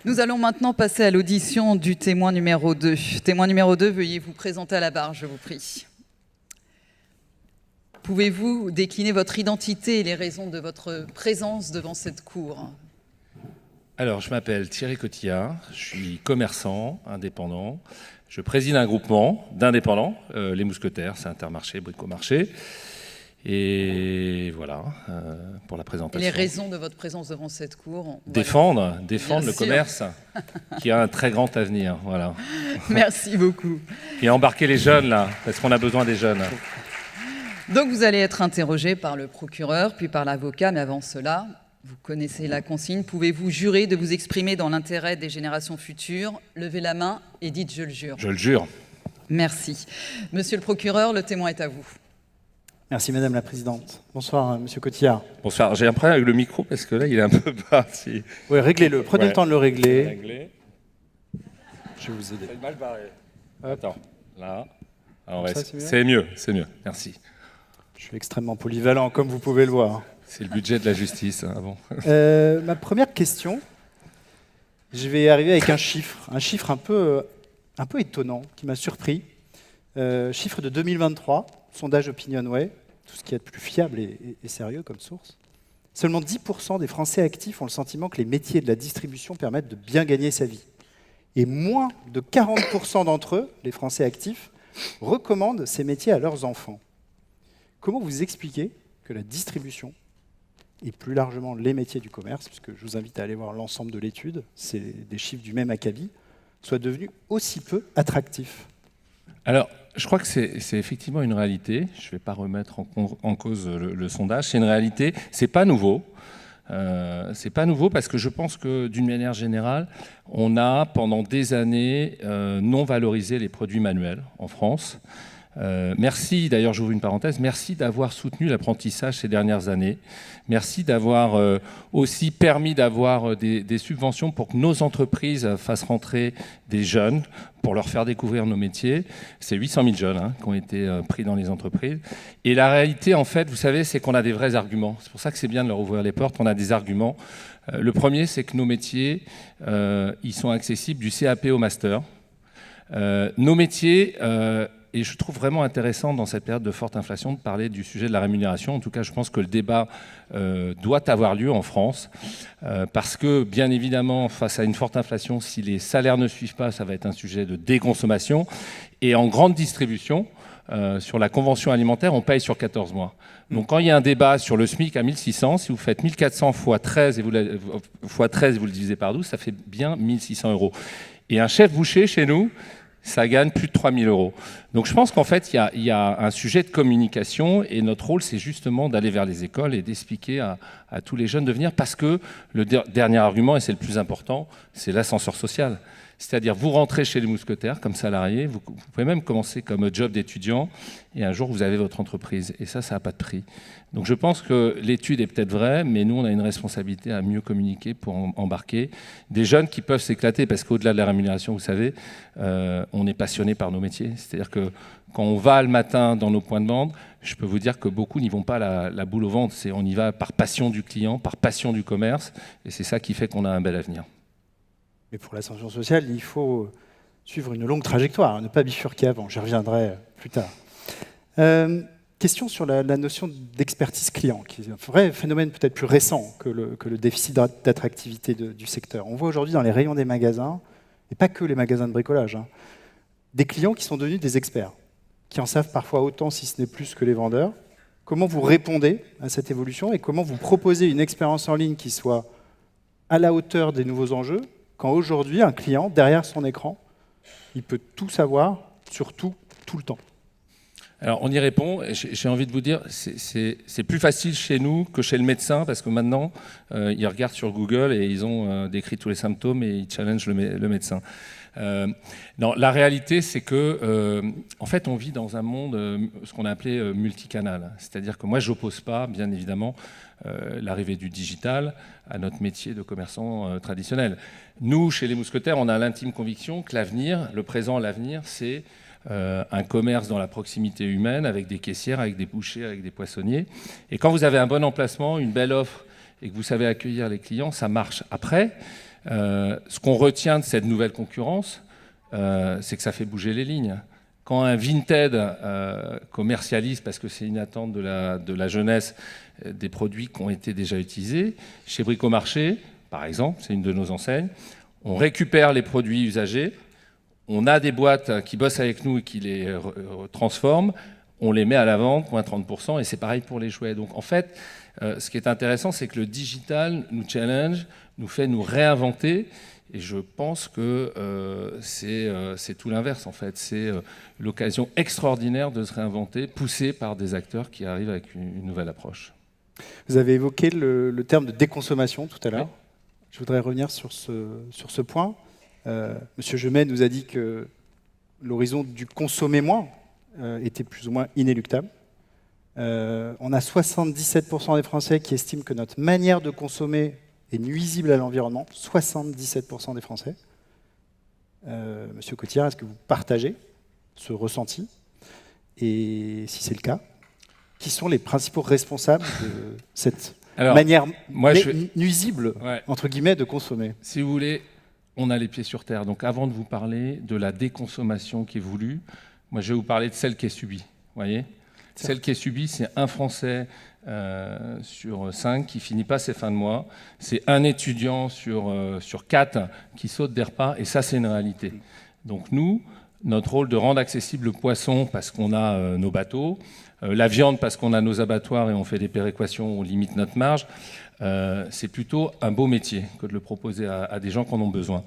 Nous allons maintenant passer à l'audition du témoin numéro 2. Témoin numéro 2, veuillez vous présenter à la barre, je vous prie. Pouvez-vous décliner votre identité et les raisons de votre présence devant cette cour? Alors, je m'appelle Thierry Cotillard, je suis commerçant, indépendant. Je préside un groupement d'indépendants, les Mousquetaires, c'est Intermarché, Bricomarché. Et voilà, pour la présentation. Et les raisons de votre présence devant cette cour? Défendre le commerce qui a un très grand avenir. Voilà. Merci beaucoup. Et embarquer les jeunes, là, parce qu'on a besoin des jeunes. Donc vous allez être interrogé par le procureur, puis par l'avocat, mais avant cela, vous connaissez la consigne. Pouvez-vous jurer de vous exprimer dans l'intérêt des générations futures? Levez la main et dites « je le jure ». Je le jure. Merci. Monsieur le procureur, le témoin est à vous. Merci Madame la Présidente. Bonsoir Monsieur Cotillard. Bonsoir, j'ai un problème avec le micro parce que là il est un peu bas. Si... Oui, réglez-le, prenez le temps de le régler. Je vais vous aider. C'est mal barré. Attends, là. Alors, c'est mieux, merci. Je suis extrêmement polyvalent comme vous pouvez le voir. C'est le budget de la justice. Hein, bon. Ma première question, je vais arriver avec un chiffre un peu étonnant qui m'a surpris. Chiffre de 2023, sondage OpinionWay, tout ce qui est de plus fiable et sérieux comme source. Seulement 10% des Français actifs ont le sentiment que les métiers de la distribution permettent de bien gagner sa vie. Et moins de 40% d'entre eux, les Français actifs, recommandent ces métiers à leurs enfants. Comment vous expliquez que la distribution, et plus largement les métiers du commerce, puisque je vous invite à aller voir l'ensemble de l'étude, c'est des chiffres du même acabit, soient devenus aussi peu attractifs? Alors, je crois que c'est effectivement une réalité. Je ne vais pas remettre en cause le sondage. C'est une réalité. C'est pas nouveau. C'est pas nouveau parce que je pense que d'une manière générale, on a pendant des années non valorisé les produits manuels en France. Merci, d'ailleurs j'ouvre une parenthèse, merci d'avoir soutenu l'apprentissage ces dernières années. Merci d'avoir aussi permis d'avoir des subventions pour que nos entreprises fassent rentrer des jeunes, pour leur faire découvrir nos métiers. C'est 800 000 jeunes qui ont été pris dans les entreprises. Et la réalité, en fait, vous savez, c'est qu'on a des vrais arguments. C'est pour ça que c'est bien de leur ouvrir les portes. On a des arguments. Le premier, c'est que nos métiers, ils sont accessibles du CAP au master. Nos métiers... Et je trouve vraiment intéressant dans cette période de forte inflation de parler du sujet de la rémunération. En tout cas, je pense que le débat doit avoir lieu en France parce que, bien évidemment, face à une forte inflation, si les salaires ne suivent pas, ça va être un sujet de déconsommation. Et en grande distribution, sur la convention alimentaire, on paye sur 14 mois. Donc quand il y a un débat sur le SMIC à 1600, si vous faites 1400 x 13 et vous le divisez par 12, ça fait bien 1600 €. Et un chef boucher chez nous, ça gagne plus de 3 000 €. Donc je pense qu'en fait, il y a un sujet de communication et notre rôle, c'est justement d'aller vers les écoles et d'expliquer à tous les jeunes de venir parce que le dernier argument, et c'est le plus important, c'est l'ascenseur social. C'est-à-dire, vous rentrez chez les Mousquetaires comme salarié, vous pouvez même commencer comme job d'étudiant et un jour, vous avez votre entreprise. Et ça n'a pas de prix. Donc je pense que l'étude est peut-être vraie, mais nous, on a une responsabilité à mieux communiquer pour embarquer des jeunes qui peuvent s'éclater parce qu'au-delà de la rémunération, vous savez, on est passionné par nos métiers. C'est-à-dire que quand on va le matin dans nos points de vente, je peux vous dire que beaucoup n'y vont pas la boule au ventre. On y va par passion du client, par passion du commerce. Et c'est ça qui fait qu'on a un bel avenir. Mais pour l'ascension sociale, il faut suivre une longue trajectoire, ne pas bifurquer avant. J'y reviendrai plus tard. Question sur la notion d'expertise client, qui est un vrai phénomène peut-être plus récent que le déficit d'attractivité du secteur. On voit aujourd'hui dans les rayons des magasins, et pas que les magasins de bricolage, des clients qui sont devenus des experts, qui en savent parfois autant, si ce n'est plus, que les vendeurs. Comment vous répondez à cette évolution et comment vous proposez une expérience en ligne qui soit à la hauteur des nouveaux enjeux, quand aujourd'hui, un client, derrière son écran, il peut tout savoir sur tout, tout le temps? Alors, on y répond. J'ai envie de vous dire, c'est plus facile chez nous que chez le médecin, parce que maintenant, ils regardent sur Google et ils ont décrit tous les symptômes et ils challengent le médecin. Non, la réalité, c'est que, en fait, on vit dans un monde, ce qu'on a appelé multicanal. C'est-à-dire que moi, je n'oppose pas, bien évidemment, l'arrivée du digital à notre métier de commerçant traditionnel. Nous, chez les Mousquetaires, on a l'intime conviction que l'avenir, le présent, l'avenir, c'est un commerce dans la proximité humaine, avec des caissières, avec des bouchers, avec des poissonniers. Et quand vous avez un bon emplacement, une belle offre, et que vous savez accueillir les clients, ça marche. Après, Ce qu'on retient de cette nouvelle concurrence, c'est que ça fait bouger les lignes. Quand un Vinted commercialise, parce que c'est une attente de la jeunesse, des produits qui ont été déjà utilisés, chez Bricomarché, par exemple, c'est une de nos enseignes, on récupère les produits usagés, on a des boîtes qui bossent avec nous et qui les transforment, on les met à la vente, moins 30%, et c'est pareil pour les jouets. Donc en fait, ce qui est intéressant, c'est que le digital nous challenge, nous fait nous réinventer, et je pense que c'est tout l'inverse en fait. C'est l'occasion extraordinaire de se réinventer, poussée par des acteurs qui arrivent avec une nouvelle approche. Vous avez évoqué le terme de déconsommation tout à l'heure. Oui. Je voudrais revenir sur ce point. Monsieur Gemay nous a dit que l'horizon du consommer moins était plus ou moins inéluctable. On a 77% des Français qui estiment que notre manière de consommer est nuisible à l'environnement. 77% des Français. Monsieur Cotillard, est-ce que vous partagez ce ressenti? Et si c'est le cas, qui sont les principaux responsables de cette manière nuisible, entre guillemets, de consommer? Si vous voulez, on a les pieds sur terre. Donc avant de vous parler de la déconsommation qui est voulue, moi je vais vous parler de celle qui est subie. Voyez, celle qui est subie, c'est un Français sur 5 qui finit pas ses fins de mois. C'est un étudiant sur 4 qui saute des repas, et ça c'est une réalité. Donc nous, notre rôle de rendre accessible le poisson parce qu'on a nos bateaux, la viande parce qu'on a nos abattoirs et on fait des péréquations, on limite notre marge, c'est plutôt un beau métier que de le proposer à des gens qui en ont besoin.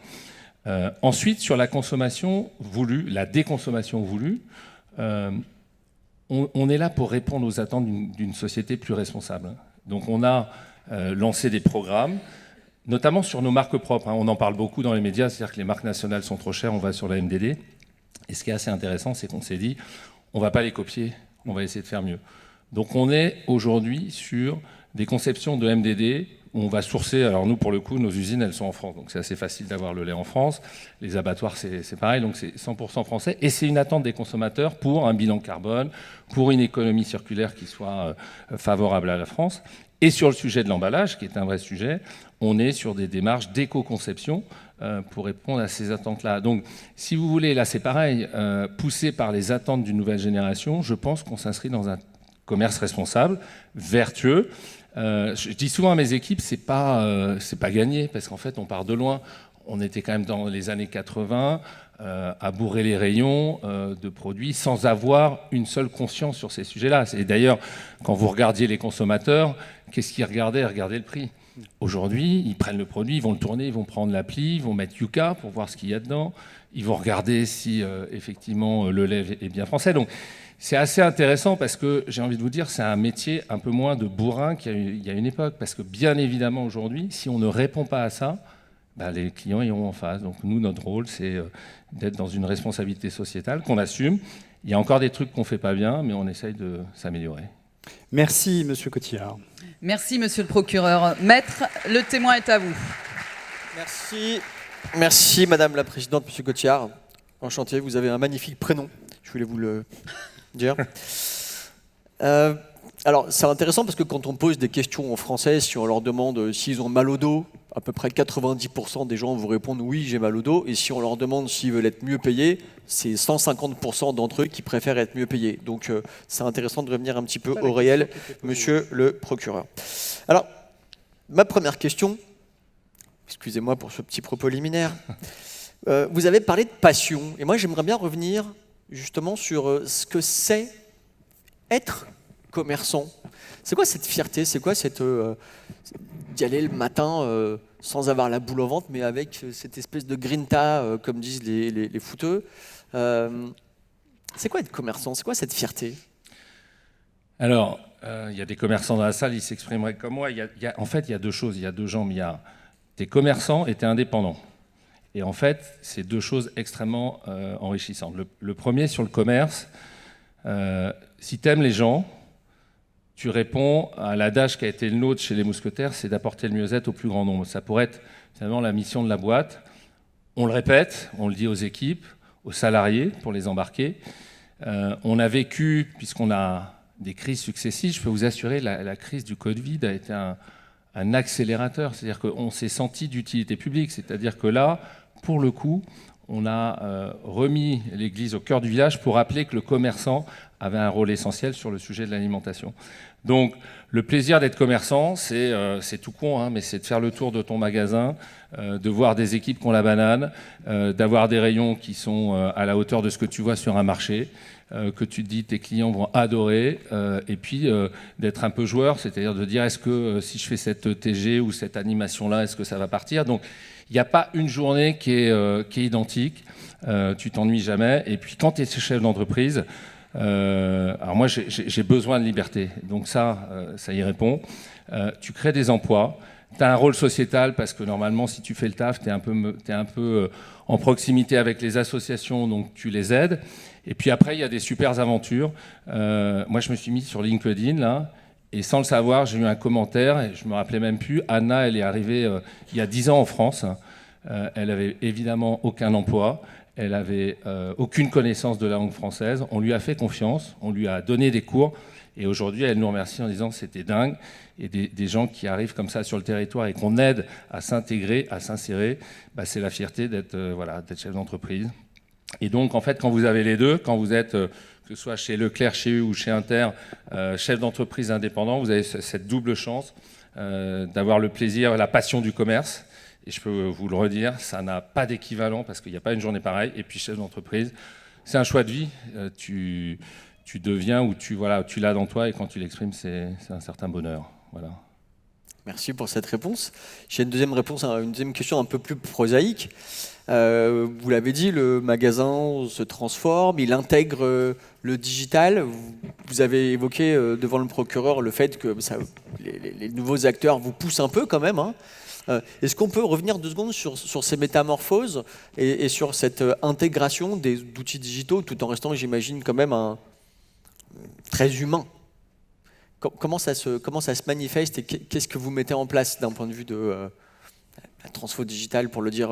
Ensuite, sur la consommation voulue, la déconsommation voulue, on est là pour répondre aux attentes d'une société plus responsable. Donc on a lancé des programmes, notamment sur nos marques propres. On en parle beaucoup dans les médias, c'est-à-dire que les marques nationales sont trop chères, on va sur la MDD. Et ce qui est assez intéressant, c'est qu'on s'est dit, on ne va pas les copier, on va essayer de faire mieux. Donc on est aujourd'hui sur des conceptions de MDD où on va sourcer, alors nous pour le coup, nos usines elles sont en France, donc c'est assez facile d'avoir le lait en France, les abattoirs c'est pareil, donc c'est 100% français, et c'est une attente des consommateurs pour un bilan carbone, pour une économie circulaire qui soit favorable à la France. Et sur le sujet de l'emballage, qui est un vrai sujet, on est sur des démarches d'éco-conception pour répondre à ces attentes-là. Donc, si vous voulez, là c'est pareil, poussé par les attentes d'une nouvelle génération, je pense qu'on s'inscrit dans un commerce responsable, vertueux. Je dis souvent à mes équipes, c'est pas gagné, parce qu'en fait, on part de loin. On était quand même dans les années 80 à bourrer les rayons de produits sans avoir une seule conscience sur ces sujets-là. Et d'ailleurs, quand vous regardiez les consommateurs, qu'est-ce qu'ils regardaient? Ils regardaient le prix. Aujourd'hui, ils prennent le produit, ils vont le tourner, ils vont prendre l'appli, ils vont mettre Yuka pour voir ce qu'il y a dedans, ils vont regarder si effectivement le lait est bien français. Donc c'est assez intéressant parce que j'ai envie de vous dire, c'est un métier un peu moins de bourrin qu'il y a une époque. Parce que bien évidemment aujourd'hui, si on ne répond pas à ça, ben, les clients iront en face. Donc nous, notre rôle, c'est d'être dans une responsabilité sociétale qu'on assume. Il y a encore des trucs qu'on ne fait pas bien, mais on essaye de s'améliorer. Merci, Monsieur Cotillard. Merci, Monsieur le procureur. Maître, le témoin est à vous. Merci, Madame la Présidente, Monsieur Cotillard. Enchanté, vous avez un magnifique prénom. Je voulais vous le dire. Alors, c'est intéressant parce que quand on pose des questions aux Français, si on leur demande s'ils ont mal au dos, à peu près 90% des gens vous répondent oui, j'ai mal au dos. Et si on leur demande s'ils veulent être mieux payés, c'est 150% d'entre eux qui préfèrent être mieux payés. Donc, c'est intéressant de revenir un petit peu au réel, Monsieur le procureur. Alors, ma première question, excusez-moi pour ce petit propos liminaire, vous avez parlé de passion. Et moi, j'aimerais bien revenir justement sur ce que c'est être commerçant. C'est quoi cette fierté? C'est quoi cette d'y aller le matin sans avoir la boule au ventre, mais avec cette espèce de grinta, comme disent les footeux. C'est quoi être commerçant? C'est quoi cette fierté? Alors, il y a des commerçants dans la salle, ils s'exprimeraient comme moi. En fait, il y a deux choses, il y a deux jambes. Il y a des commerçants et t'es indépendant. Et en fait, c'est deux choses extrêmement enrichissantes. Le premier, sur le commerce, si tu aimes les gens, tu réponds à l'adage qui a été le nôtre chez les mousquetaires, c'est d'apporter le mieux-être au plus grand nombre. Ça pourrait être finalement la mission de la boîte. On le répète, on le dit aux équipes, aux salariés pour les embarquer. On a vécu, puisqu'on a des crises successives, je peux vous assurer, la crise du Covid a été un un accélérateur, c'est-à-dire qu'on s'est senti d'utilité publique, c'est-à-dire que là, pour le coup, on a remis l'église au cœur du village pour rappeler que le commerçant avait un rôle essentiel sur le sujet de l'alimentation. Donc, le plaisir d'être commerçant, c'est tout con, hein, mais c'est de faire le tour de ton magasin, de voir des équipes qui ont la banane, d'avoir des rayons qui sont à la hauteur de ce que tu vois sur un marché, que tu te dis tes clients vont adorer, et puis d'être un peu joueur, c'est-à-dire de dire est-ce que si je fais cette TG ou cette animation-là, est-ce que ça va partir? Donc, il n'y a pas une journée qui est identique, tu t'ennuies jamais, et puis quand tu es chef d'entreprise, alors moi j'ai besoin de liberté, donc ça y répond. Tu crées des emplois, tu as un rôle sociétal parce que normalement si tu fais le taf, tu es un peu en proximité avec les associations, donc tu les aides. Et puis après il y a des super aventures. Moi je me suis mis sur LinkedIn là, et sans le savoir j'ai eu un commentaire, et je me rappelais même plus. Anna, elle est arrivée il y a 10 ans en France, elle avait évidemment aucun emploi. Elle n'avait aucune connaissance de la langue française. On lui a fait confiance, on lui a donné des cours. Et aujourd'hui, elle nous remercie en disant que c'était dingue. Et des gens qui arrivent comme ça sur le territoire et qu'on aide à s'intégrer, à s'insérer, bah, c'est la fierté d'être chef d'entreprise. Et donc, en fait, quand vous avez les deux, quand vous êtes, que ce soit chez Leclerc, chez U ou chez Inter, chef d'entreprise indépendant, vous avez cette double chance d'avoir le plaisir, la passion du commerce. Et je peux vous le redire, ça n'a pas d'équivalent parce qu'il n'y a pas une journée pareille. Et puis chef d'entreprise, c'est un choix de vie. Tu deviens ou tu l'as dans toi et quand tu l'exprimes, c'est un certain bonheur. Voilà. Merci pour cette réponse. J'ai une deuxième question un peu plus prosaïque. Vous l'avez dit, le magasin se transforme, il intègre le digital. Vous avez évoqué devant le procureur le fait que les nouveaux acteurs vous poussent un peu quand même, hein. Est-ce qu'on peut revenir 2 secondes sur ces métamorphoses et sur cette intégration d'outils digitaux tout en restant, j'imagine, quand même très humain? Comment ça se manifeste et qu'est-ce que vous mettez en place d'un point de vue de la transfo digitale, pour le dire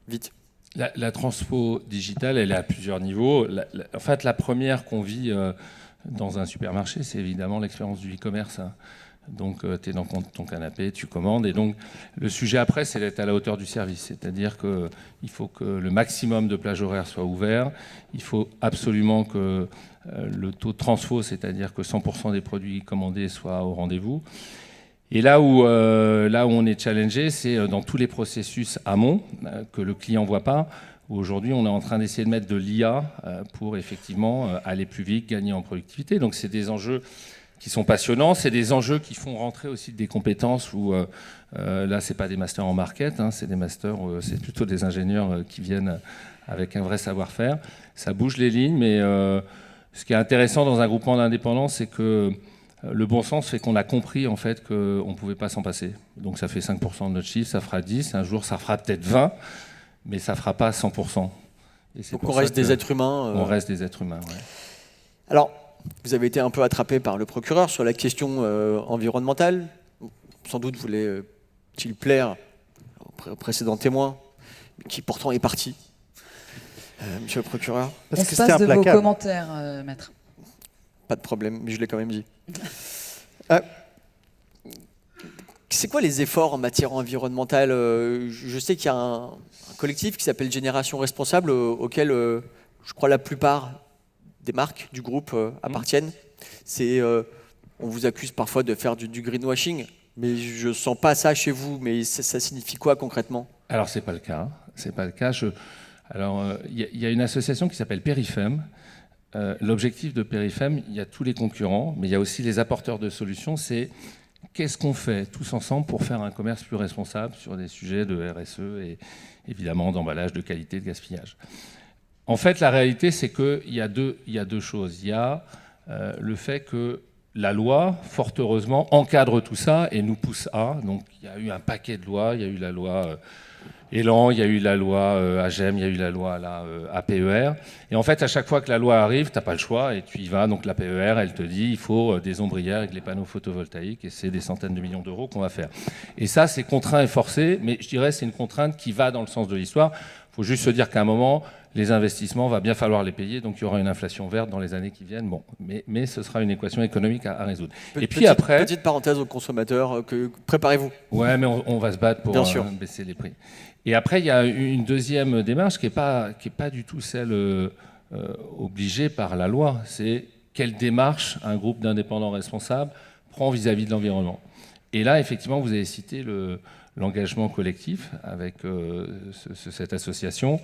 vite? La transfo digitale, elle est à plusieurs niveaux. En fait, la première qu'on vit dans un supermarché, c'est évidemment l'expérience du e-commerce, hein. Donc, tu es dans ton canapé, tu commandes. Et donc, le sujet après, c'est d'être à la hauteur du service. C'est-à-dire qu'il faut que le maximum de plages horaires soit ouvert. Il faut absolument que le taux de transfo, c'est-à-dire que 100% des produits commandés soient au rendez-vous. Et là où on est challengé, c'est dans tous les processus amont que le client ne voit pas. Aujourd'hui, on est en train d'essayer de mettre de l'IA pour effectivement aller plus vite, gagner en productivité. Donc, c'est des enjeux qui sont passionnants, c'est des enjeux qui font rentrer aussi des compétences où là c'est pas des masters en market, hein, c'est des masters, c'est plutôt des ingénieurs qui viennent avec un vrai savoir-faire. Ça bouge les lignes, mais ce qui est intéressant dans un groupement d'indépendants, c'est que le bon sens fait qu'on a compris en fait qu'on ne pouvait pas s'en passer. Donc ça fait 5% de notre chiffre, ça fera 10, un jour ça fera peut-être 20, mais ça ne fera pas 100%. Et donc on reste des êtres humains. On reste des êtres humains, ouais. Alors, vous avez été un peu attrapé par le procureur sur la question environnementale. Sans doute voulait-il plaire au précédent témoin, qui pourtant est parti. Monsieur le procureur. Parce On que se c'était passe de vos implacable. commentaires, maître. Pas de problème, mais je l'ai quand même dit. C'est quoi les efforts en matière environnementale? Je sais qu'il y a un collectif qui s'appelle Génération Responsable, auquel je crois la plupart des marques du groupe appartiennent. On vous accuse parfois de faire du greenwashing, mais je ne sens pas ça chez vous. Mais ça signifie quoi concrètement? Alors, ce n'est pas le cas. C'est pas le cas. Il y a une association qui s'appelle Périfem. L'objectif de Périfem, il y a tous les concurrents, mais il y a aussi les apporteurs de solutions. C'est qu'est-ce qu'on fait tous ensemble pour faire un commerce plus responsable sur des sujets de RSE et évidemment d'emballage, de qualité, de gaspillage. En fait, la réalité, c'est qu'il y a deux choses. Il y a le fait que la loi, fort heureusement, encadre tout ça et nous pousse à. Donc, il y a eu un paquet de lois. Il y a eu la loi Elan, il y a eu la loi AGEM, il y a eu la loi APER. Et en fait, à chaque fois que la loi arrive, tu n'as pas le choix et tu y vas. Donc l'APER, elle te dit il faut des ombrières avec les panneaux photovoltaïques et c'est des centaines de millions d'euros qu'on va faire. Et ça, c'est contraint et forcé, mais je dirais c'est une contrainte qui va dans le sens de l'histoire. Il faut juste se dire qu'à un moment, les investissements, va bien falloir les payer, donc il y aura une inflation verte dans les années qui viennent. Bon, mais ce sera une équation économique à résoudre. Et puis après... Petite parenthèse aux consommateurs, préparez-vous. Ouais, mais on va se battre pour baisser les prix. Et après, il y a une deuxième démarche qui est pas du tout celle obligée par la loi. C'est quelle démarche un groupe d'indépendants responsables prend vis-à-vis de l'environnement. Et là, effectivement, vous avez cité l'engagement collectif avec cette association.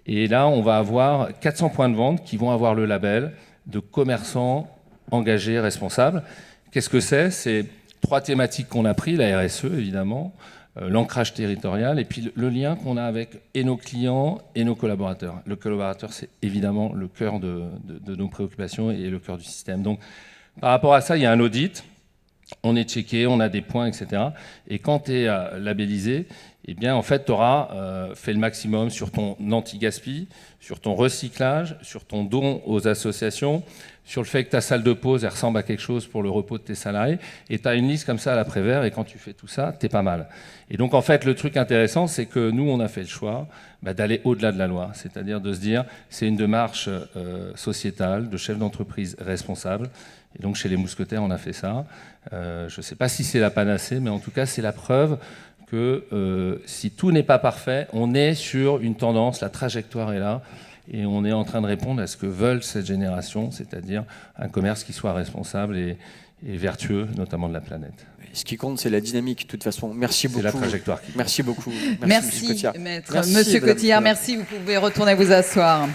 Et là, on va avoir 400 points de vente qui vont avoir le label de commerçants engagés, responsables. Qu'est-ce que c'est ? C'est 3 thématiques qu'on a pris, la RSE évidemment, l'ancrage territorial et puis le lien qu'on a avec et nos clients et nos collaborateurs. Le collaborateur, c'est évidemment le cœur de nos préoccupations et le cœur du système. Donc, par rapport à ça, il y a un audit. On est checké, on a des points, etc. Et quand tu es labellisé, eh bien, en fait, tu auras fait le maximum sur ton anti-gaspi, sur ton recyclage, sur ton don aux associations, sur le fait que ta salle de pause elle ressemble à quelque chose pour le repos de tes salariés. Et tu as une liste comme ça à l'après-vert, et quand tu fais tout ça, tu es pas mal. Et donc, en fait, le truc intéressant, c'est que nous, on a fait le choix d'aller au-delà de la loi. C'est-à-dire de se dire, c'est une démarche sociétale, de chef d'entreprise responsable. Et donc, chez les Mousquetaires, on a fait ça. Je ne sais pas si c'est la panacée, mais en tout cas, c'est la preuve que si tout n'est pas parfait, on est sur une tendance, la trajectoire est là, et on est en train de répondre à ce que veulent cette génération, c'est-à-dire un commerce qui soit responsable et vertueux, notamment de la planète. Ce qui compte, c'est la dynamique, de toute façon. Merci beaucoup. C'est la trajectoire. Merci beaucoup. Merci, maître. Monsieur Cotillard, merci. Vous pouvez retourner vous asseoir.